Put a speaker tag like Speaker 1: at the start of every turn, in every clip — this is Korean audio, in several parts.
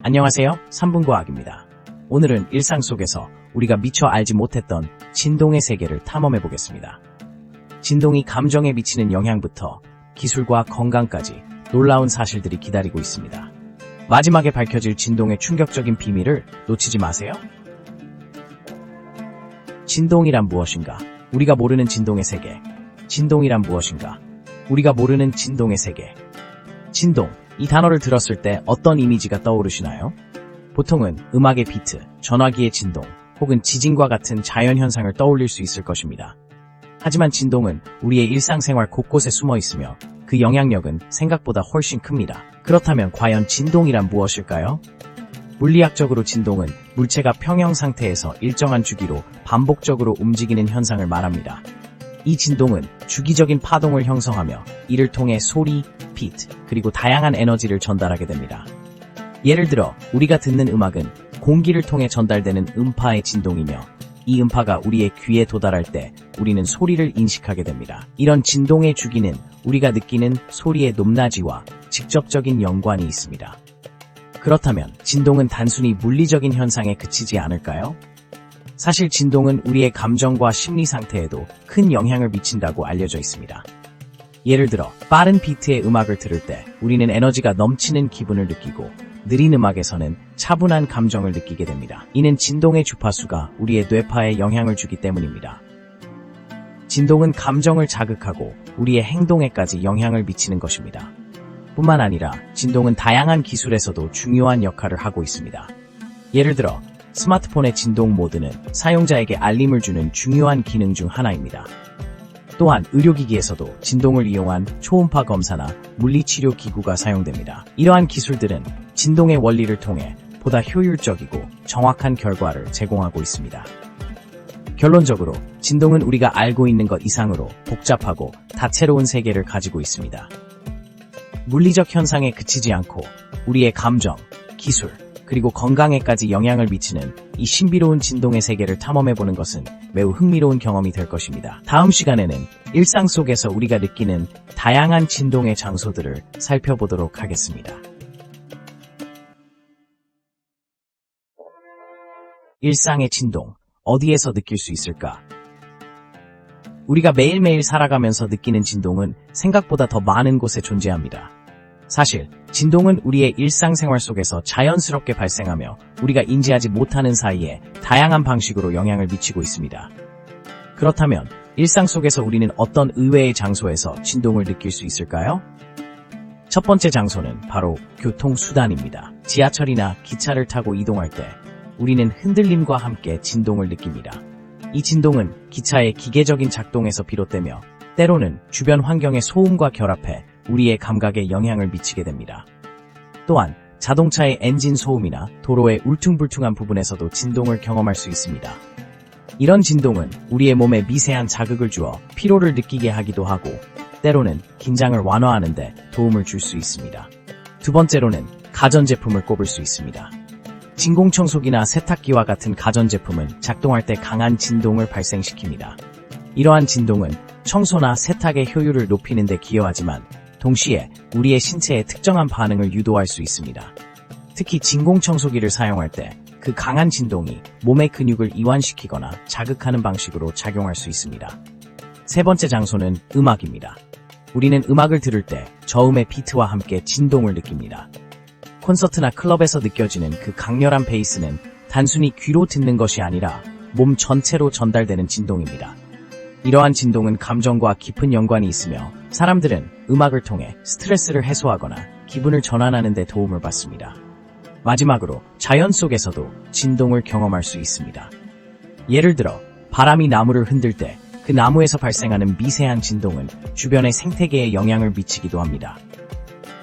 Speaker 1: 안녕하세요. 3분 과학입니다. 오늘은 일상 속에서 우리가 미처 알지 못했던 진동의 세계를 탐험해 보겠습니다. 진동이 감정에 미치는 영향부터 기술과 건강까지 놀라운 사실들이 기다리고 있습니다. 마지막에 밝혀질 진동의 충격적인 비밀을 놓치지 마세요. 진동이란 무엇인가? 우리가 모르는 진동의 세계. 진동이란 무엇인가? 우리가 모르는 진동의 세계. 진동, 이 단어를 들었을 때 어떤 이미지가 떠오르시나요? 보통은 음악의 비트, 전화기의 진동, 혹은 지진과 같은 자연현상을 떠올릴 수 있을 것입니다. 하지만 진동은 우리의 일상생활 곳곳에 숨어 있으며 그 영향력은 생각보다 훨씬 큽니다. 그렇다면 과연 진동이란 무엇일까요? 물리학적으로 진동은 물체가 평형 상태에서 일정한 주기로 반복적으로 움직이는 현상을 말합니다. 이 진동은 주기적인 파동을 형성하며 이를 통해 소리, 비트, 그리고 다양한 에너지를 전달하게 됩니다. 예를 들어 우리가 듣는 음악은 공기를 통해 전달되는 음파의 진동이며 이 음파가 우리의 귀에 도달할 때 우리는 소리를 인식하게 됩니다. 이런 진동의 주기는 우리가 느끼는 소리의 높낮이와 직접적인 연관이 있습니다. 그렇다면 진동은 단순히 물리적인 현상에 그치지 않을까요? 사실 진동은 우리의 감정과 심리 상태에도 큰 영향을 미친다고 알려져 있습니다. 예를 들어 빠른 비트의 음악을 들을 때 우리는 에너지가 넘치는 기분을 느끼고 느린 음악에서는 차분한 감정을 느끼게 됩니다. 이는 진동의 주파수가 우리의 뇌파에 영향을 주기 때문입니다. 진동은 감정을 자극하고 우리의 행동에까지 영향을 미치는 것입니다. 뿐만 아니라 진동은 다양한 기술에서도 중요한 역할을 하고 있습니다. 예를 들어 스마트폰의 진동 모드는 사용자에게 알림을 주는 중요한 기능 중 하나입니다. 또한 의료기기에서도 진동을 이용한 초음파 검사나 물리치료 기구가 사용됩니다. 이러한 기술들은 진동의 원리를 통해 보다 효율적이고 정확한 결과를 제공하고 있습니다. 결론적으로 진동은 우리가 알고 있는 것 이상으로 복잡하고 다채로운 세계를 가지고 있습니다. 물리적 현상에 그치지 않고 우리의 감정, 기술, 그리고 건강에까지 영향을 미치는 이 신비로운 진동의 세계를 탐험해보는 것은 매우 흥미로운 경험이 될 것입니다. 다음 시간에는 일상 속에서 우리가 느끼는 다양한 진동의 장소들을 살펴보도록 하겠습니다. 일상의 진동, 어디에서 느낄 수 있을까? 우리가 매일매일 살아가면서 느끼는 진동은 생각보다 더 많은 곳에 존재합니다. 사실 진동은 우리의 일상생활 속에서 자연스럽게 발생하며 우리가 인지하지 못하는 사이에 다양한 방식으로 영향을 미치고 있습니다. 그렇다면 일상 속에서 우리는 어떤 의외의 장소에서 진동을 느낄 수 있을까요? 첫 번째 장소는 바로 교통수단입니다. 지하철이나 기차를 타고 이동할 때 우리는 흔들림과 함께 진동을 느낍니다. 이 진동은 기차의 기계적인 작동에서 비롯되며 때로는 주변 환경의 소음과 결합해 우리의 감각에 영향을 미치게 됩니다. 또한 자동차의 엔진 소음이나 도로의 울퉁불퉁한 부분에서도 진동을 경험할 수 있습니다. 이런 진동은 우리의 몸에 미세한 자극을 주어 피로를 느끼게 하기도 하고 때로는 긴장을 완화하는 데 도움을 줄 수 있습니다. 두 번째로는 가전제품을 꼽을 수 있습니다. 진공청소기나 세탁기와 같은 가전제품은 작동할 때 강한 진동을 발생시킵니다. 이러한 진동은 청소나 세탁의 효율을 높이는 데 기여하지만 동시에 우리의 신체에 특정한 반응을 유도할 수 있습니다. 특히 진공청소기를 사용할 때 그 강한 진동이 몸의 근육을 이완시키거나 자극하는 방식으로 작용할 수 있습니다. 세 번째 장소는 음악입니다. 우리는 음악을 들을 때 저음의 비트와 함께 진동을 느낍니다. 콘서트나 클럽에서 느껴지는 그 강렬한 베이스는 단순히 귀로 듣는 것이 아니라 몸 전체로 전달되는 진동입니다. 이러한 진동은 감정과 깊은 연관이 있으며 사람들은 음악을 통해 스트레스를 해소하거나 기분을 전환하는 데 도움을 받습니다. 마지막으로 자연 속에서도 진동을 경험할 수 있습니다. 예를 들어 바람이 나무를 흔들 때 그 나무에서 발생하는 미세한 진동은 주변의 생태계에 영향을 미치기도 합니다.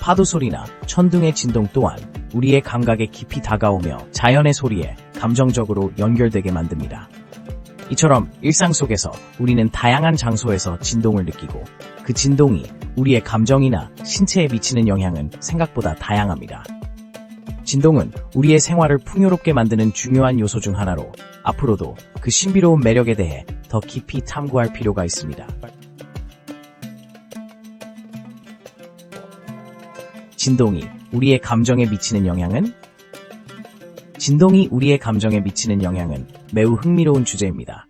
Speaker 1: 파도 소리나 천둥의 진동 또한 우리의 감각에 깊이 다가오며 자연의 소리에 감정적으로 연결되게 만듭니다. 이처럼 일상 속에서 우리는 다양한 장소에서 진동을 느끼고 그 진동이 우리의 감정이나 신체에 미치는 영향은 생각보다 다양합니다. 진동은 우리의 생활을 풍요롭게 만드는 중요한 요소 중 하나로 앞으로도 그 신비로운 매력에 대해 더 깊이 탐구할 필요가 있습니다. 진동이 우리의 감정에 미치는 영향은? 진동이 우리의 감정에 미치는 영향은 매우 흥미로운 주제입니다.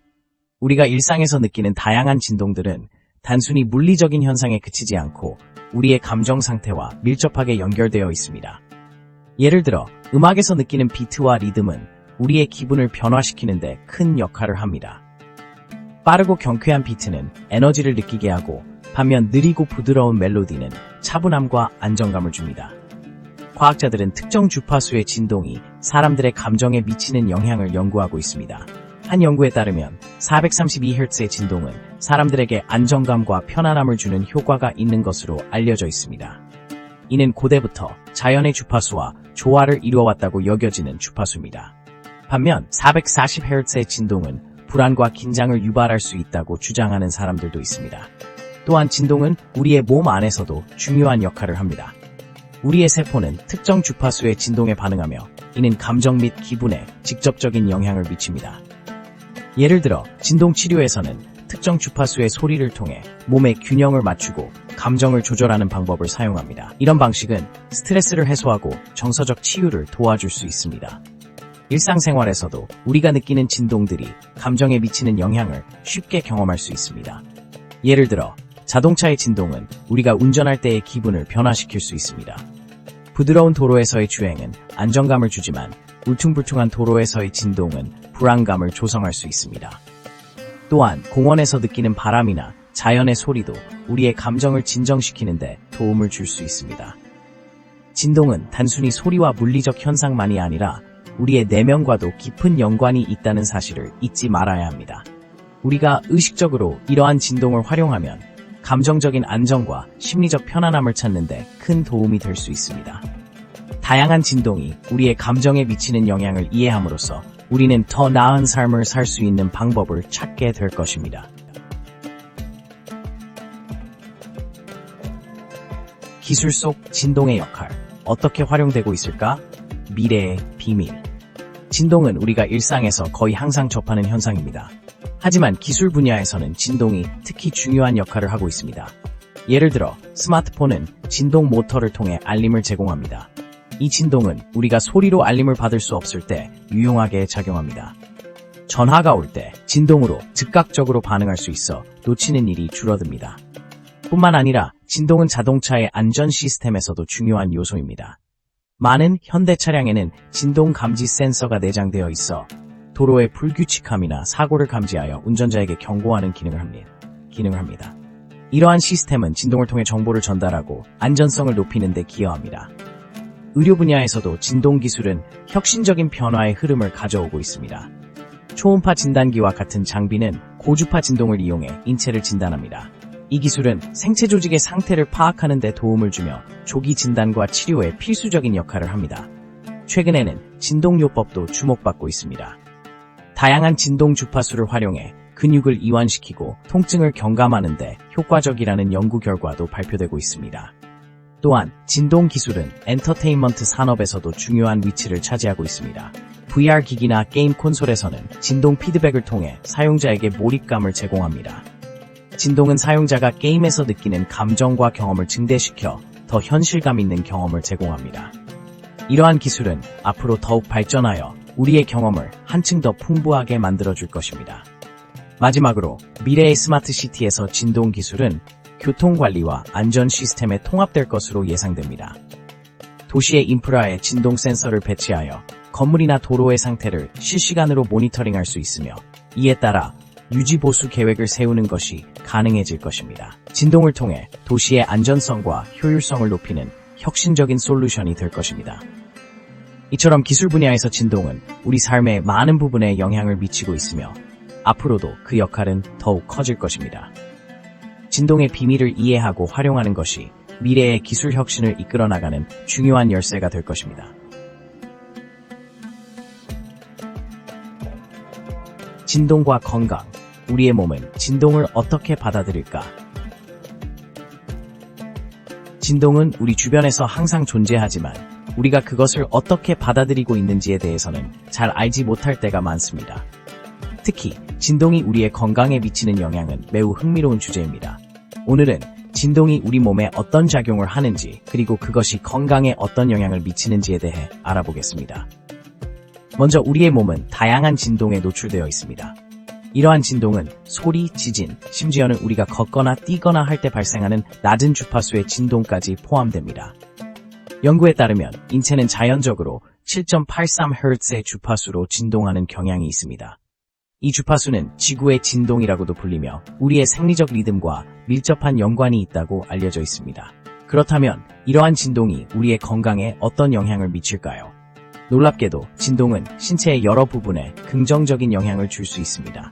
Speaker 1: 우리가 일상에서 느끼는 다양한 진동들은 단순히 물리적인 현상에 그치지 않고 우리의 감정 상태와 밀접하게 연결되어 있습니다. 예를 들어 음악에서 느끼는 비트와 리듬은 우리의 기분을 변화시키는 데 큰 역할을 합니다. 빠르고 경쾌한 비트는 에너지를 느끼게 하고 반면 느리고 부드러운 멜로디는 차분함과 안정감을 줍니다. 과학자들은 특정 주파수의 진동이 사람들의 감정에 미치는 영향을 연구하고 있습니다. 한 연구에 따르면 432Hz의 진동은 사람들에게 안정감과 편안함을 주는 효과가 있는 것으로 알려져 있습니다. 이는 고대부터 자연의 주파수와 조화를 이루어왔다고 여겨지는 주파수입니다. 반면 440Hz의 진동은 불안과 긴장을 유발할 수 있다고 주장하는 사람들도 있습니다. 또한 진동은 우리의 몸 안에서도 중요한 역할을 합니다. 우리의 세포는 특정 주파수의 진동에 반응하며 이는 감정 및 기분에 직접적인 영향을 미칩니다. 예를 들어 진동 치료에서는 특정 주파수의 소리를 통해 몸의 균형을 맞추고 감정을 조절하는 방법을 사용합니다. 이런 방식은 스트레스를 해소하고 정서적 치유를 도와줄 수 있습니다. 일상생활에서도 우리가 느끼는 진동들이 감정에 미치는 영향을 쉽게 경험할 수 있습니다. 예를 들어 자동차의 진동은 우리가 운전할 때의 기분을 변화시킬 수 있습니다. 부드러운 도로에서의 주행은 안정감을 주지만 울퉁불퉁한 도로에서의 진동은 불안감을 조성할 수 있습니다. 또한 공원에서 느끼는 바람이나 자연의 소리도 우리의 감정을 진정시키는 데 도움을 줄 수 있습니다. 진동은 단순히 소리와 물리적 현상만이 아니라 우리의 내면과도 깊은 연관이 있다는 사실을 잊지 말아야 합니다. 우리가 의식적으로 이러한 진동을 활용하면 감정적인 안정과 심리적 편안함을 찾는 데 큰 도움이 될 수 있습니다. 다양한 진동이 우리의 감정에 미치는 영향을 이해함으로써 우리는 더 나은 삶을 살 수 있는 방법을 찾게 될 것입니다. 기술 속 진동의 역할, 어떻게 활용되고 있을까? 미래의 비밀. 진동은 우리가 일상에서 거의 항상 접하는 현상입니다. 하지만 기술 분야에서는 진동이 특히 중요한 역할을 하고 있습니다. 예를 들어 스마트폰은 진동 모터를 통해 알림을 제공합니다. 이 진동은 우리가 소리로 알림을 받을 수 없을 때 유용하게 작용합니다. 전화가 올 때 진동으로 즉각적으로 반응할 수 있어 놓치는 일이 줄어듭니다. 뿐만 아니라 진동은 자동차의 안전 시스템에서도 중요한 요소입니다. 많은 현대 차량에는 진동 감지 센서가 내장되어 있어 도로의 불규칙함이나 사고를 감지하여 운전자에게 경고하는 기능을 합니다. 이러한 시스템은 진동을 통해 정보를 전달하고 안전성을 높이는 데 기여합니다. 의료 분야에서도 진동 기술은 혁신적인 변화의 흐름을 가져오고 있습니다. 초음파 진단기와 같은 장비는 고주파 진동을 이용해 인체를 진단합니다. 이 기술은 생체 조직의 상태를 파악하는 데 도움을 주며 조기 진단과 치료에 필수적인 역할을 합니다. 최근에는 진동요법도 주목받고 있습니다. 다양한 진동 주파수를 활용해 근육을 이완시키고 통증을 경감하는 데 효과적이라는 연구 결과도 발표되고 있습니다. 또한 진동 기술은 엔터테인먼트 산업에서도 중요한 위치를 차지하고 있습니다. VR 기기나 게임 콘솔에서는 진동 피드백을 통해 사용자에게 몰입감을 제공합니다. 진동은 사용자가 게임에서 느끼는 감정과 경험을 증대시켜 더 현실감 있는 경험을 제공합니다. 이러한 기술은 앞으로 더욱 발전하여 우리의 경험을 한층 더 풍부하게 만들어줄 것입니다. 마지막으로 미래의 스마트 시티에서 진동 기술은 교통관리와 안전 시스템에 통합될 것으로 예상됩니다. 도시의 인프라에 진동 센서를 배치하여 건물이나 도로의 상태를 실시간으로 모니터링할 수 있으며 이에 따라 유지보수 계획을 세우는 것이 가능해질 것입니다. 진동을 통해 도시의 안전성과 효율성을 높이는 혁신적인 솔루션이 될 것입니다. 이처럼 기술 분야에서 진동은 우리 삶의 많은 부분에 영향을 미치고 있으며 앞으로도 그 역할은 더욱 커질 것입니다. 진동의 비밀을 이해하고 활용하는 것이 미래의 기술 혁신을 이끌어 나가는 중요한 열쇠가 될 것입니다. 진동과 건강, 우리의 몸은 진동을 어떻게 받아들일까? 진동은 우리 주변에서 항상 존재하지만 우리가 그것을 어떻게 받아들이고 있는지에 대해서는 잘 알지 못할 때가 많습니다. 특히 진동이 우리의 건강에 미치는 영향은 매우 흥미로운 주제입니다. 오늘은 진동이 우리 몸에 어떤 작용을 하는지 그리고 그것이 건강에 어떤 영향을 미치는지에 대해 알아보겠습니다. 먼저 우리의 몸은 다양한 진동에 노출되어 있습니다. 이러한 진동은 소리, 지진, 심지어는 우리가 걷거나 뛰거나 할 때 발생하는 낮은 주파수의 진동까지 포함됩니다. 연구에 따르면 인체는 자연적으로 7.83Hz의 주파수로 진동하는 경향이 있습니다. 이 주파수는 지구의 진동이라고도 불리며 우리의 생리적 리듬과 밀접한 연관이 있다고 알려져 있습니다. 그렇다면 이러한 진동이 우리의 건강에 어떤 영향을 미칠까요? 놀랍게도 진동은 신체의 여러 부분에 긍정적인 영향을 줄 수 있습니다.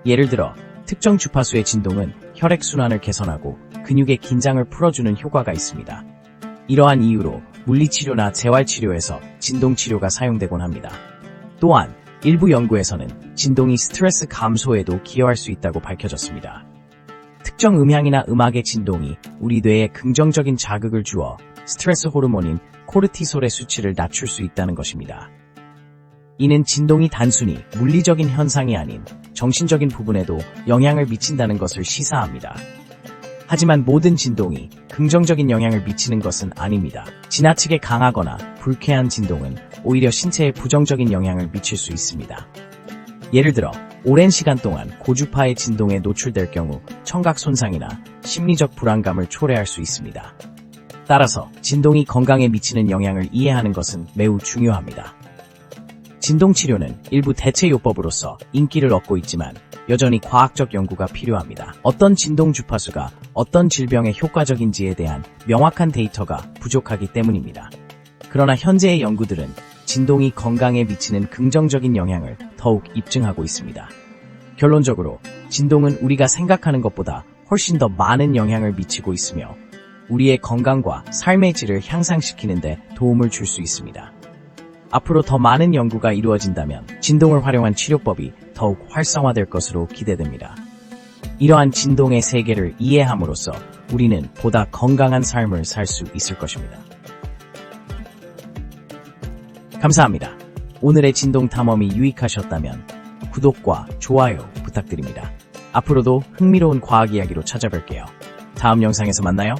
Speaker 1: 예를 들어 특정 주파수의 진동은 혈액순환을 개선하고 근육의 긴장을 풀어주는 효과가 있습니다. 이러한 이유로 물리치료나 재활치료에서 진동치료가 사용되곤 합니다. 또한 일부 연구에서는 진동이 스트레스 감소에도 기여할 수 있다고 밝혀졌습니다. 특정 음향이나 음악의 진동이 우리 뇌에 긍정적인 자극을 주어 스트레스 호르몬인 코르티솔의 수치를 낮출 수 있다는 것입니다. 이는 진동이 단순히 물리적인 현상이 아닌 정신적인 부분에도 영향을 미친다는 것을 시사합니다. 하지만 모든 진동이 긍정적인 영향을 미치는 것은 아닙니다. 지나치게 강하거나 불쾌한 진동은 오히려 신체에 부정적인 영향을 미칠 수 있습니다. 예를 들어 오랜 시간 동안 고주파의 진동에 노출될 경우 청각 손상이나 심리적 불안감을 초래할 수 있습니다. 따라서 진동이 건강에 미치는 영향을 이해하는 것은 매우 중요합니다. 진동치료는 일부 대체요법으로서 인기를 얻고 있지만 여전히 과학적 연구가 필요합니다. 어떤 진동 주파수가 어떤 질병에 효과적인지에 대한 명확한 데이터가 부족하기 때문입니다. 그러나 현재의 연구들은 진동이 건강에 미치는 긍정적인 영향을 더욱 입증하고 있습니다. 결론적으로 진동은 우리가 생각하는 것보다 훨씬 더 많은 영향을 미치고 있으며 우리의 건강과 삶의 질을 향상시키는 데 도움을 줄 수 있습니다. 앞으로 더 많은 연구가 이루어진다면 진동을 활용한 치료법이 더욱 활성화될 것으로 기대됩니다. 이러한 진동의 세계를 이해함으로써 우리는 보다 건강한 삶을 살 수 있을 것입니다. 감사합니다. 오늘의 진동 탐험이 유익하셨다면 구독과 좋아요 부탁드립니다. 앞으로도 흥미로운 과학 이야기로 찾아뵐게요. 다음 영상에서 만나요.